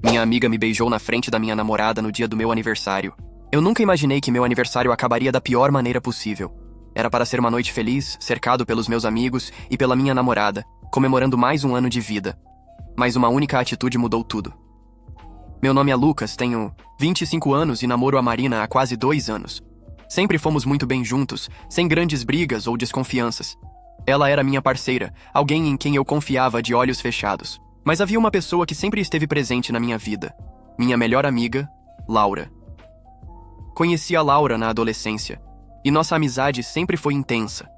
Minha amiga me beijou na frente da minha namorada no dia do meu aniversário. Eu nunca imaginei que meu aniversário acabaria da pior maneira possível. Era para ser uma noite feliz, cercado pelos meus amigos e pela minha namorada, comemorando mais um ano de vida. Mas uma única atitude mudou tudo. Meu nome é Lucas, tenho 25 anos e namoro a Marina há quase 2 anos. Sempre fomos muito bem juntos, sem grandes brigas ou desconfianças. Ela era minha parceira, alguém em quem eu confiava de olhos fechados. Mas havia uma pessoa que sempre esteve presente na minha vida. Minha melhor amiga, Laura. Conheci a Laura na adolescência, e nossa amizade sempre foi intensa.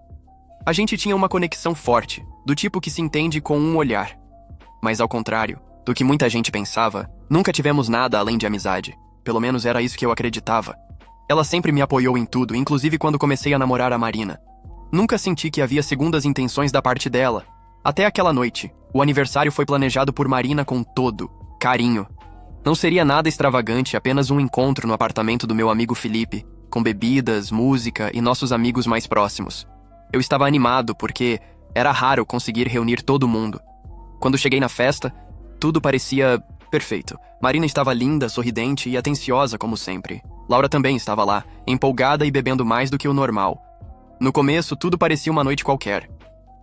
A gente tinha uma conexão forte, do tipo que se entende com um olhar. Mas ao contrário do que muita gente pensava, nunca tivemos nada além de amizade. Pelo menos era isso que eu acreditava. Ela sempre me apoiou em tudo, inclusive quando comecei a namorar a Marina. Nunca senti que havia segundas intenções da parte dela. Até aquela noite, o aniversário foi planejado por Marina com todo carinho. Não seria nada extravagante, apenas um encontro no apartamento do meu amigo Felipe, com bebidas, música e nossos amigos mais próximos. Eu estava animado porque era raro conseguir reunir todo mundo. Quando cheguei na festa, tudo parecia perfeito. Marina estava linda, sorridente e atenciosa como sempre. Laura também estava lá, empolgada e bebendo mais do que o normal. No começo, tudo parecia uma noite qualquer.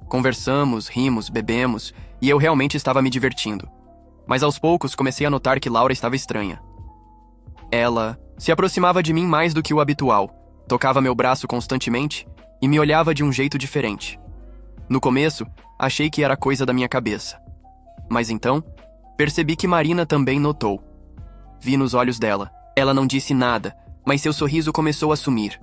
Conversamos, rimos, bebemos, e eu realmente estava me divertindo. Mas aos poucos comecei a notar que Laura estava estranha. Ela se aproximava de mim mais do que o habitual, tocava meu braço constantemente e me olhava de um jeito diferente. No começo, achei que era coisa da minha cabeça. Mas então, percebi que Marina também notou. Vi nos olhos dela. Ela não disse nada, mas seu sorriso começou a sumir.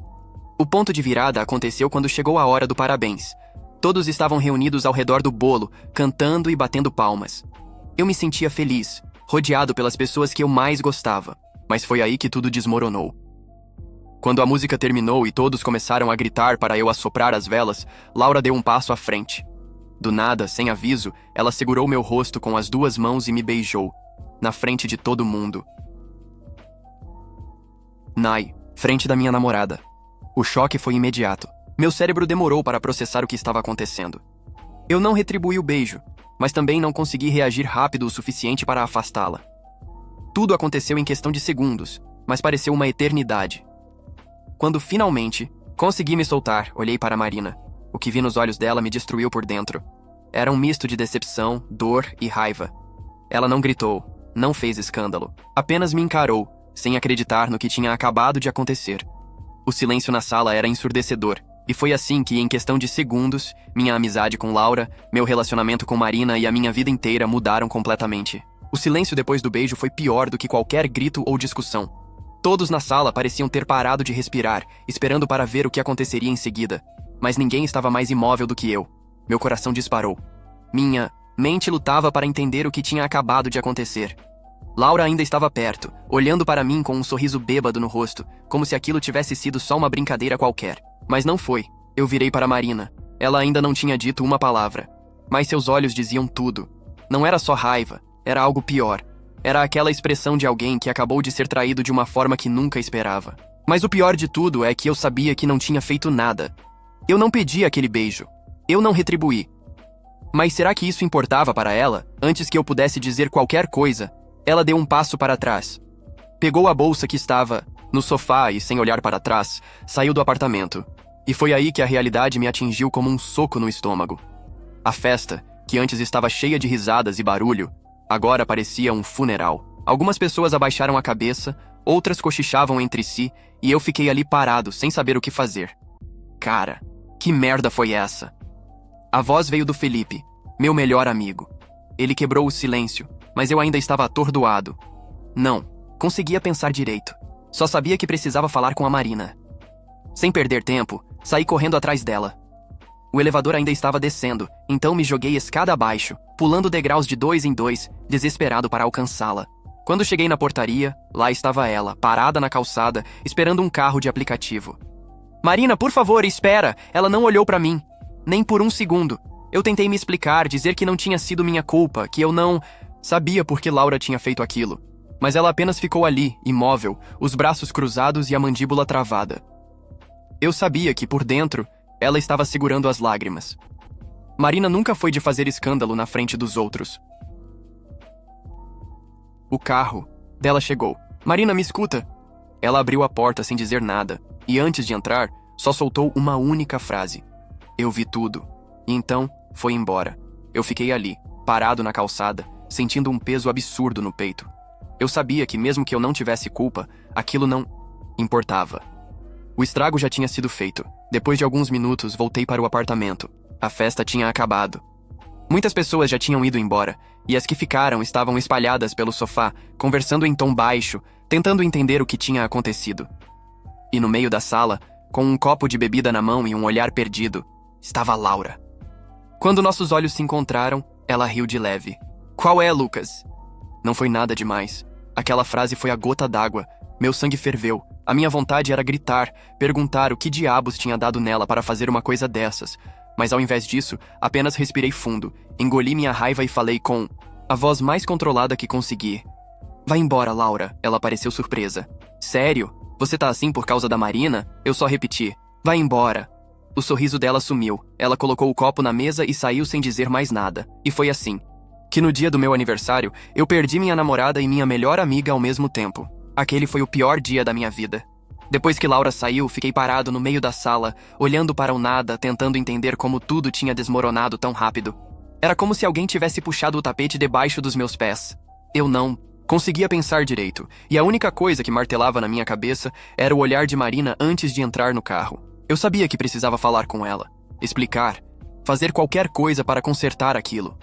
O ponto de virada aconteceu quando chegou a hora do parabéns. Todos estavam reunidos ao redor do bolo, cantando e batendo palmas. Eu me sentia feliz, rodeado pelas pessoas que eu mais gostava. Mas foi aí que tudo desmoronou. Quando a música terminou e todos começaram a gritar para eu assoprar as velas, Laura deu um passo à frente. Do nada, sem aviso, ela segurou meu rosto com as 2 mãos e me beijou, na frente de todo mundo. Frente da minha namorada. O choque foi imediato. Meu cérebro demorou para processar o que estava acontecendo. Eu não retribuí o beijo, mas também não consegui reagir rápido o suficiente para afastá-la. Tudo aconteceu em questão de segundos, mas pareceu uma eternidade. Quando finalmente consegui me soltar, olhei para Marina. O que vi nos olhos dela me destruiu por dentro. Era um misto de decepção, dor e raiva. Ela não gritou, não fez escândalo, apenas me encarou, sem acreditar no que tinha acabado de acontecer. O silêncio na sala era ensurdecedor, e foi assim que, em questão de segundos, minha amizade com Laura, meu relacionamento com Marina e a minha vida inteira mudaram completamente. O silêncio depois do beijo foi pior do que qualquer grito ou discussão. Todos na sala pareciam ter parado de respirar, esperando para ver o que aconteceria em seguida. Mas ninguém estava mais imóvel do que eu. Meu coração disparou. Minha mente lutava para entender o que tinha acabado de acontecer. Laura ainda estava perto, olhando para mim com um sorriso bêbado no rosto, como se aquilo tivesse sido só uma brincadeira qualquer. Mas não foi. Eu virei para Marina. Ela ainda não tinha dito uma palavra. Mas seus olhos diziam tudo. Não era só raiva, era algo pior. Era aquela expressão de alguém que acabou de ser traído de uma forma que nunca esperava. Mas o pior de tudo é que eu sabia que não tinha feito nada. Eu não pedi aquele beijo. Eu não retribuí. Mas será que isso importava para ela? Antes que eu pudesse dizer qualquer coisa, ela deu um passo para trás. Pegou a bolsa que estava no sofá e, sem olhar para trás, saiu do apartamento. E foi aí que a realidade me atingiu como um soco no estômago. A festa, que antes estava cheia de risadas e barulho, agora parecia um funeral. Algumas pessoas abaixaram a cabeça, outras cochichavam entre si, e eu fiquei ali parado, sem saber o que fazer. Cara, que merda foi essa? A voz veio do Felipe, meu melhor amigo. Ele quebrou o silêncio, mas eu ainda estava atordoado. Não conseguia pensar direito. Só sabia que precisava falar com a Marina. Sem perder tempo, saí correndo atrás dela. O elevador ainda estava descendo, então me joguei escada abaixo, pulando degraus de 2 em 2, desesperado para alcançá-la. Quando cheguei na portaria, lá estava ela, parada na calçada, esperando um carro de aplicativo. Marina, por favor, espera! Ela não olhou para mim. Nem por um segundo. Eu tentei me explicar, dizer que não tinha sido minha culpa, que eu não sabia por que Laura tinha feito aquilo. Mas ela apenas ficou ali, imóvel, os braços cruzados e a mandíbula travada. Eu sabia que, por dentro, ela estava segurando as lágrimas. Marina nunca foi de fazer escândalo na frente dos outros. O carro dela chegou. Marina, me escuta! Ela abriu a porta sem dizer nada, e antes de entrar, só soltou uma única frase. Eu vi tudo. E então, foi embora. Eu fiquei ali, parado na calçada, sentindo um peso absurdo no peito. Eu sabia que mesmo que eu não tivesse culpa, aquilo não importava. O estrago já tinha sido feito. Depois de alguns minutos, voltei para o apartamento. A festa tinha acabado. Muitas pessoas já tinham ido embora, e as que ficaram estavam espalhadas pelo sofá, conversando em tom baixo, tentando entender o que tinha acontecido. E no meio da sala, com um copo de bebida na mão e um olhar perdido, estava Laura. Quando nossos olhos se encontraram, ela riu de leve. Qual é, Lucas? Não foi nada demais. Aquela frase foi a gota d'água. Meu sangue ferveu. A minha vontade era gritar, perguntar o que diabos tinha dado nela para fazer uma coisa dessas. Mas ao invés disso, apenas respirei fundo, engoli minha raiva e falei com a voz mais controlada que consegui. Vai embora, Laura. Ela pareceu surpresa. Sério? Você tá assim por causa da Marina? Eu só repeti. Vai embora. O sorriso dela sumiu. Ela colocou o copo na mesa e saiu sem dizer mais nada. E foi assim que no dia do meu aniversário, eu perdi minha namorada e minha melhor amiga ao mesmo tempo. Aquele foi o pior dia da minha vida. Depois que Laura saiu, fiquei parado no meio da sala, olhando para o nada, tentando entender como tudo tinha desmoronado tão rápido. Era como se alguém tivesse puxado o tapete debaixo dos meus pés. Eu não conseguia pensar direito, e a única coisa que martelava na minha cabeça era o olhar de Marina antes de entrar no carro. Eu sabia que precisava falar com ela, explicar, fazer qualquer coisa para consertar aquilo.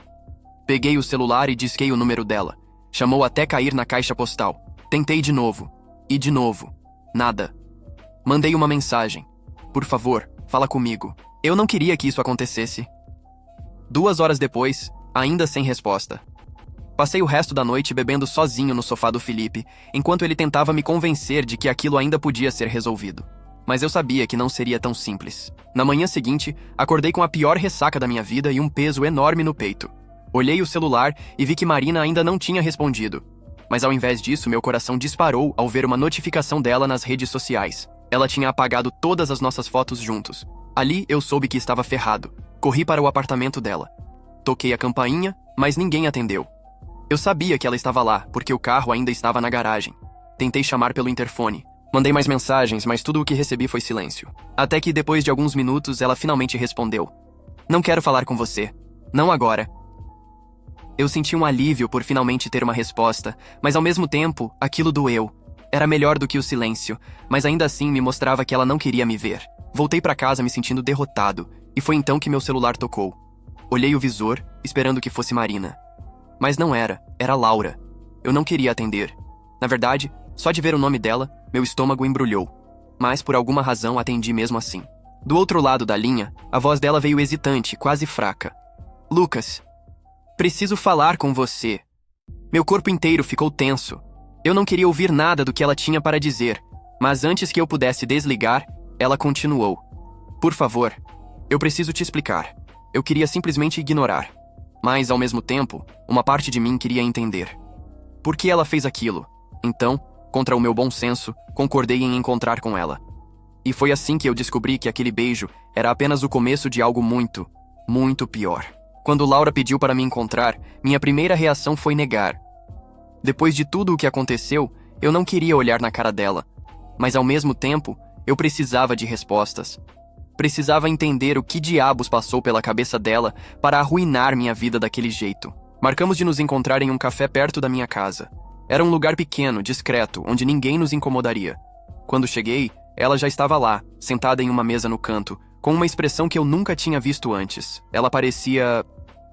Peguei o celular e disquei o número dela. Chamou até cair na caixa postal. Tentei de novo. E de novo. Nada. Mandei uma mensagem. Por favor, fala comigo. Eu não queria que isso acontecesse. 2 horas depois, ainda sem resposta. Passei o resto da noite bebendo sozinho no sofá do Felipe, enquanto ele tentava me convencer de que aquilo ainda podia ser resolvido. Mas eu sabia que não seria tão simples. Na manhã seguinte, acordei com a pior ressaca da minha vida e um peso enorme no peito. Olhei o celular e vi que Marina ainda não tinha respondido. Mas ao invés disso, meu coração disparou ao ver uma notificação dela nas redes sociais. Ela tinha apagado todas as nossas fotos juntos. Ali eu soube que estava ferrado. Corri para o apartamento dela. Toquei a campainha, mas ninguém atendeu. Eu sabia que ela estava lá, porque o carro ainda estava na garagem. Tentei chamar pelo interfone. Mandei mais mensagens, mas tudo o que recebi foi silêncio. Até que depois de alguns minutos, ela finalmente respondeu. Não quero falar com você. Não agora. Eu senti um alívio por finalmente ter uma resposta, mas ao mesmo tempo, aquilo doeu. Era melhor do que o silêncio, mas ainda assim me mostrava que ela não queria me ver. Voltei para casa me sentindo derrotado, e foi então que meu celular tocou. Olhei o visor, esperando que fosse Marina. Mas não era, era Laura. Eu não queria atender. Na verdade, só de ver o nome dela, meu estômago embrulhou. Mas por alguma razão atendi mesmo assim. Do outro lado da linha, a voz dela veio hesitante, quase fraca. Lucas, preciso falar com você. Meu corpo inteiro ficou tenso. Eu não queria ouvir nada do que ela tinha para dizer, mas antes que eu pudesse desligar, ela continuou. Por favor, eu preciso te explicar. Eu queria simplesmente ignorar. Mas, ao mesmo tempo, uma parte de mim queria entender. Por que ela fez aquilo? Então, contra o meu bom senso, concordei em encontrar com ela. E foi assim que eu descobri que aquele beijo era apenas o começo de algo muito, muito pior. Quando Laura pediu para me encontrar, minha primeira reação foi negar. Depois de tudo o que aconteceu, eu não queria olhar na cara dela. Mas ao mesmo tempo, eu precisava de respostas. Precisava entender o que diabos passou pela cabeça dela para arruinar minha vida daquele jeito. Marcamos de nos encontrar em um café perto da minha casa. Era um lugar pequeno, discreto, onde ninguém nos incomodaria. Quando cheguei, ela já estava lá, sentada em uma mesa no canto, com uma expressão que eu nunca tinha visto antes. Ela parecia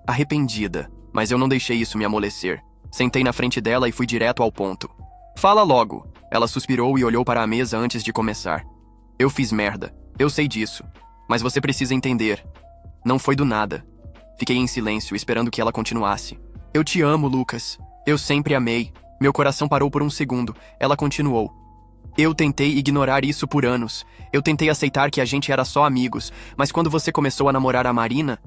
arrependida, mas eu não deixei isso me amolecer. Sentei na frente dela e fui direto ao ponto. Fala logo. Ela suspirou e olhou para a mesa antes de começar. Eu fiz merda. Eu sei disso. Mas você precisa entender. Não foi do nada. Fiquei em silêncio, esperando que ela continuasse. Eu te amo, Lucas. Eu sempre amei. Meu coração parou por um segundo. Ela continuou. Eu tentei ignorar isso por anos. Eu tentei aceitar que a gente era só amigos. Mas quando você começou a namorar a Marina,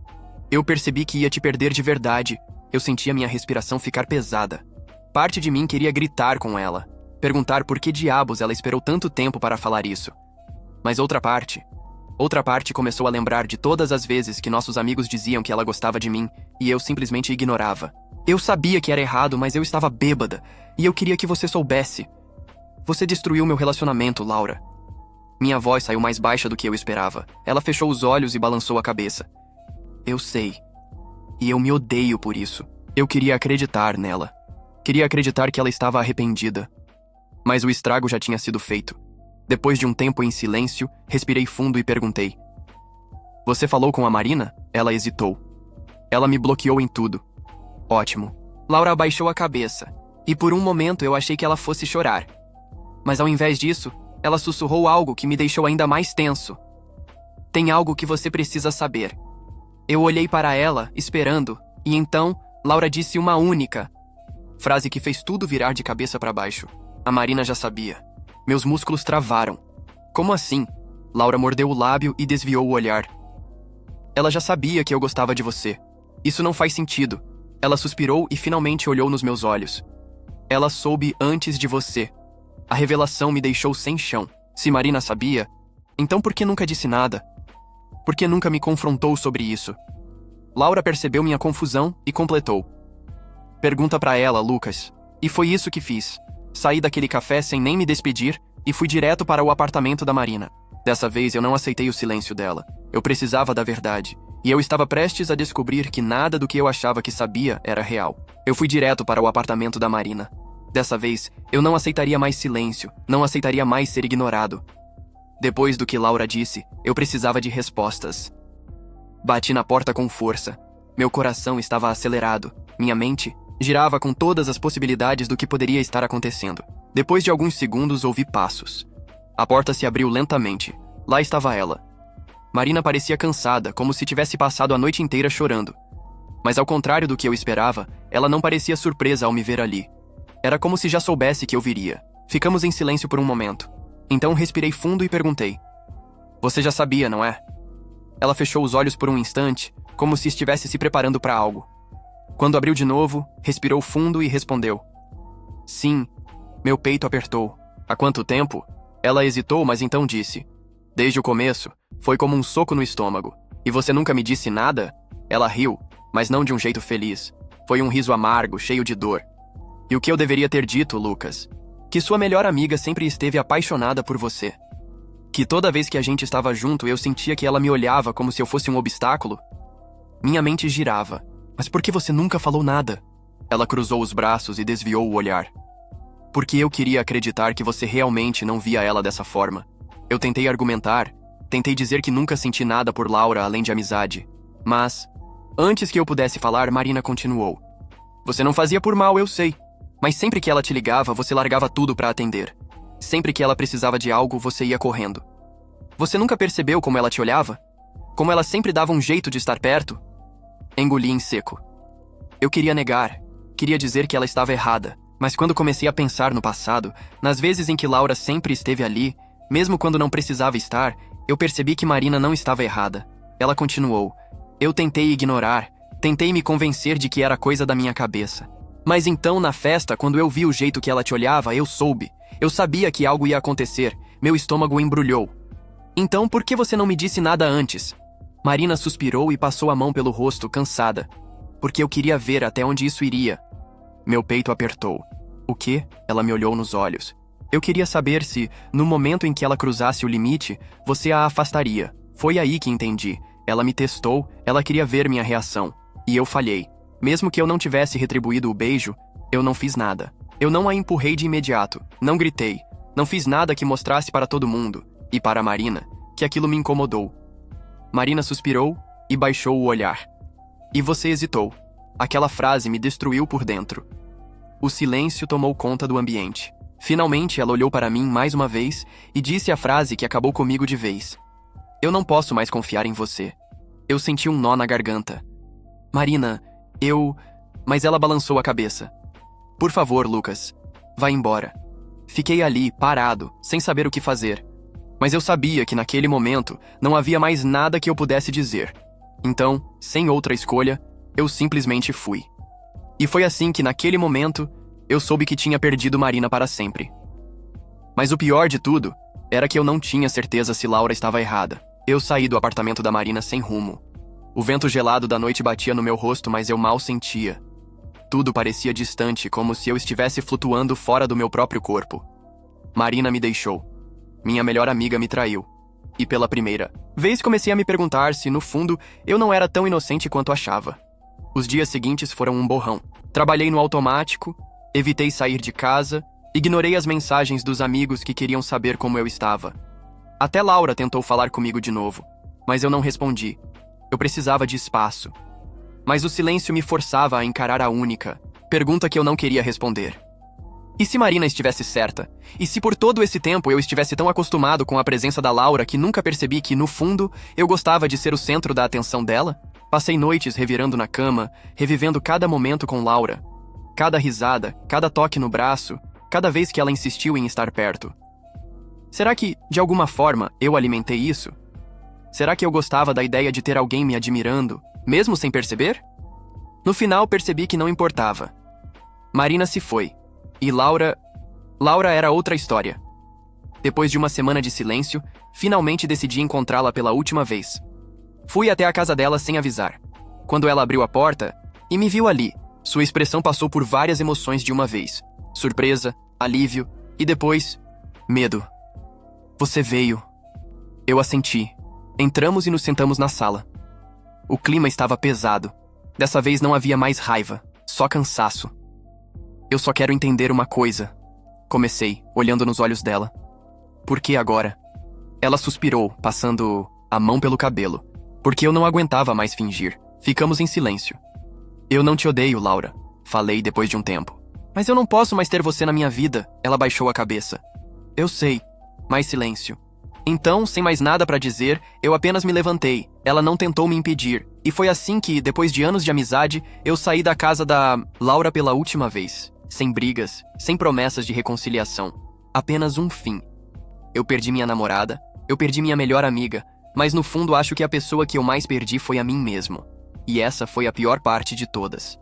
eu percebi que ia te perder de verdade. Eu sentia minha respiração ficar pesada. Parte de mim queria gritar com ela. Perguntar por que diabos ela esperou tanto tempo para falar isso. Mas outra parte começou a lembrar de todas as vezes que nossos amigos diziam que ela gostava de mim, e eu simplesmente ignorava. Eu sabia que era errado, mas eu estava bêbada, e eu queria que você soubesse. Você destruiu meu relacionamento, Laura. Minha voz saiu mais baixa do que eu esperava. Ela fechou os olhos e balançou a cabeça. Eu sei. E eu me odeio por isso. Eu queria acreditar nela. Queria acreditar que ela estava arrependida. Mas o estrago já tinha sido feito. Depois de um tempo em silêncio, respirei fundo e perguntei. Você falou com a Marina? Ela hesitou. Ela me bloqueou em tudo. Ótimo. Laura abaixou a cabeça. E por um momento eu achei que ela fosse chorar. Mas ao invés disso, ela sussurrou algo que me deixou ainda mais tenso. Tem algo que você precisa saber. Eu olhei para ela, esperando, e então, Laura disse uma única frase que fez tudo virar de cabeça para baixo. A Marina já sabia. Meus músculos travaram. Como assim? Laura mordeu o lábio e desviou o olhar. Ela já sabia que eu gostava de você. Isso não faz sentido. Ela suspirou e finalmente olhou nos meus olhos. Ela soube antes de você. A revelação me deixou sem chão. Se Marina sabia, então por que nunca disse nada? Por que nunca me confrontou sobre isso? Laura percebeu minha confusão e completou. Pergunta pra ela, Lucas. E foi isso que fiz. Saí daquele café sem nem me despedir e fui direto para o apartamento da Marina. Dessa vez eu não aceitei o silêncio dela. Eu precisava da verdade. E eu estava prestes a descobrir que nada do que eu achava que sabia era real. Eu fui direto para o apartamento da Marina. Dessa vez, eu não aceitaria mais silêncio, não aceitaria mais ser ignorado. Depois do que Laura disse, eu precisava de respostas. Bati na porta com força. Meu coração estava acelerado. Minha mente girava com todas as possibilidades do que poderia estar acontecendo. Depois de alguns segundos, ouvi passos. A porta se abriu lentamente. Lá estava ela. Marina parecia cansada, como se tivesse passado a noite inteira chorando. Mas ao contrário do que eu esperava, ela não parecia surpresa ao me ver ali. Era como se já soubesse que eu viria. Ficamos em silêncio por um momento. Então respirei fundo e perguntei. Você já sabia, não é? Ela fechou os olhos por um instante, como se estivesse se preparando para algo. Quando abriu de novo, respirou fundo e respondeu. Sim. Meu peito apertou. Há quanto tempo? Ela hesitou, mas então disse. Desde o começo, foi como um soco no estômago. E você nunca me disse nada? Ela riu, mas não de um jeito feliz. Foi um riso amargo, cheio de dor. E o que eu deveria ter dito, Lucas? Que sua melhor amiga sempre esteve apaixonada por você. Que toda vez que a gente estava junto, eu sentia que ela me olhava como se eu fosse um obstáculo. Minha mente girava. Mas por que você nunca falou nada? Ela cruzou os braços e desviou o olhar. Porque eu queria acreditar que você realmente não via ela dessa forma. Eu tentei argumentar, tentei dizer que nunca senti nada por Laura além de amizade. Mas, antes que eu pudesse falar, Marina continuou. Você não fazia por mal, eu sei. Mas sempre que ela te ligava, você largava tudo para atender. Sempre que ela precisava de algo, você ia correndo. Você nunca percebeu como ela te olhava? Como ela sempre dava um jeito de estar perto? Engoli em seco. Eu queria negar, queria dizer que ela estava errada, mas quando comecei a pensar no passado, nas vezes em que Laura sempre esteve ali, mesmo quando não precisava estar, eu percebi que Marina não estava errada. Ela continuou. Eu tentei ignorar, tentei me convencer de que era coisa da minha cabeça. Mas então, na festa, quando eu vi o jeito que ela te olhava, eu soube. Eu sabia que algo ia acontecer. Meu estômago embrulhou. Então, por que você não me disse nada antes? Marina suspirou e passou a mão pelo rosto, cansada. Porque eu queria ver até onde isso iria. Meu peito apertou. O quê? Ela me olhou nos olhos. Eu queria saber se, no momento em que ela cruzasse o limite, você a afastaria. Foi aí que entendi. Ela me testou, ela queria ver minha reação. E eu falhei. Mesmo que eu não tivesse retribuído o beijo, eu não fiz nada. Eu não a empurrei de imediato, não gritei, não fiz nada que mostrasse para todo mundo, e para Marina, que aquilo me incomodou. Marina suspirou e baixou o olhar. E você hesitou. Aquela frase me destruiu por dentro. O silêncio tomou conta do ambiente. Finalmente ela olhou para mim mais uma vez e disse a frase que acabou comigo de vez. Eu não posso mais confiar em você. Eu senti um nó na garganta. Marina... Mas ela balançou a cabeça. Por favor, Lucas, vá embora. Fiquei ali, parado, sem saber o que fazer. Mas eu sabia que naquele momento não havia mais nada que eu pudesse dizer. Então, sem outra escolha, eu simplesmente fui. E foi assim que naquele momento, eu soube que tinha perdido Marina para sempre. Mas o pior de tudo era que eu não tinha certeza se Laura estava errada. Eu saí do apartamento da Marina sem rumo. O vento gelado da noite batia no meu rosto, mas eu mal sentia. Tudo parecia distante, como se eu estivesse flutuando fora do meu próprio corpo. Marina me deixou. Minha melhor amiga me traiu. E pela primeira vez comecei a me perguntar se, no fundo, eu não era tão inocente quanto achava. Os dias seguintes foram um borrão. Trabalhei no automático, evitei sair de casa, ignorei as mensagens dos amigos que queriam saber como eu estava. Até Laura tentou falar comigo de novo, mas eu não respondi. Eu precisava de espaço. Mas o silêncio me forçava a encarar a única pergunta que eu não queria responder. E se Marina estivesse certa? E se por todo esse tempo eu estivesse tão acostumado com a presença da Laura que nunca percebi que, no fundo, eu gostava de ser o centro da atenção dela? Passei noites revirando na cama, revivendo cada momento com Laura. Cada risada, cada toque no braço, cada vez que ela insistiu em estar perto. Será que, de alguma forma, eu alimentei isso? Será que eu gostava da ideia de ter alguém me admirando, mesmo sem perceber? No final, percebi que não importava. Marina se foi. E Laura era outra história. Depois de uma semana de silêncio, finalmente decidi encontrá-la pela última vez. Fui até a casa dela sem avisar. Quando ela abriu a porta e me viu ali, sua expressão passou por várias emoções de uma vez. Surpresa, alívio e depois, medo. Você veio. Eu assenti. Entramos e nos sentamos na sala. O clima estava pesado. Dessa vez não havia mais raiva, só cansaço. Eu só quero entender uma coisa. Comecei, olhando nos olhos dela. Por que agora? Ela suspirou, passando a mão pelo cabelo. Porque eu não aguentava mais fingir. Ficamos em silêncio. Eu não te odeio, Laura. Falei depois de um tempo. Mas eu não posso mais ter você na minha vida. Ela baixou a cabeça. Eu sei. Mais silêncio. Então, sem mais nada pra dizer, eu apenas me levantei. Ela não tentou me impedir. E foi assim que, depois de anos de amizade, eu saí da casa da Laura pela última vez. Sem brigas, sem promessas de reconciliação. Apenas um fim. Eu perdi minha namorada, eu perdi minha melhor amiga, mas no fundo acho que a pessoa que eu mais perdi foi a mim mesmo. E essa foi a pior parte de todas.